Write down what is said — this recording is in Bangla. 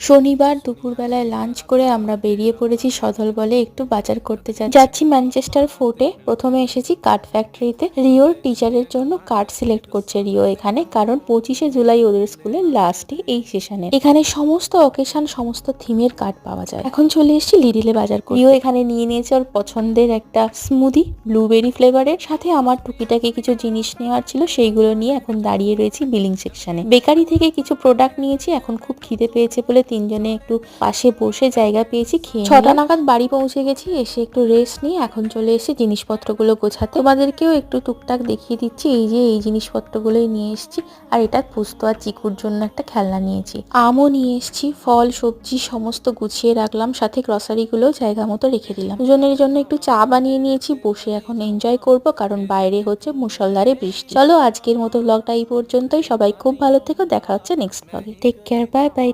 শনিবার দুপুরবেলায় লাঞ্চ করে আমরা বেরিয়ে পড়েছি সদল বলে একটু বাজার করতে যাচ্ছি ম্যানচেস্টার ফোর্টে। প্রথমে এসেছি কার্ড ফ্যাক্টরিতে। রিওর টিচারের জন্য কার্ড সিলেক্ট করছে রিও এখানে, কারণ 25শে জুলাই ওদের স্কুলের লাস্ট ডে এই সেশনে। এখানে সমস্ত অকেশন, সমস্ত থিমের কার্ড পাওয়া যায়। এখন চলে এসেছি লিডিলে বাজার করতে। রিও এখানে নিয়ে নিয়েছে ওর পছন্দের একটা স্মুদি ব্লুবেরি ফ্লেভারের, সাথে আমার টুকিটাকি কিছু জিনিস নেওয়ার ছিল, সেইগুলো নিয়ে এখন দাঁড়িয়ে রয়েছি বিলিং সেকশনে। বেকারি থেকে কিছু প্রোডাক্ট নিয়েছি। এখন খুব খিদে পেয়েছে বলে তিনজনে একটু পাশে বসে জায়গা পেয়েছি, খেয়ে 6টা নাগাদ বাড়ি পৌঁছে গেছি। এসে একটু রেস্ট নিয়ে এখন চলে এসেছি জিনিসপত্রগুলো গোছাতে। তোমাদেরকেও একটু টুকটাক দেখিয়ে দিচ্ছি। এই যে এই জিনিসপত্রগুলোই নিয়ে এসেছি। আর এটা পুস্তো আর চিকুর জন্য একটা খেলনা নিয়েছি। আমও নিয়ে এসেছি। ফল সবজি সমস্ত গুছিয়ে রাখলাম, সাথে গ্রসারি গুলো জায়গা মতো রেখে দিলাম। দুজনের জন্য একটু চা বানিয়ে নিয়েছি। বসে এখন এনজয় করব, কারণ বাইরে হচ্ছে মুষলধারে বৃষ্টি। চলো আজকের মতো ব্লগটা এই পর্যন্তই। সবাই খুব ভালো থেকো, দেখা হচ্ছে নেক্সট ব্লগে। Take care, bye by.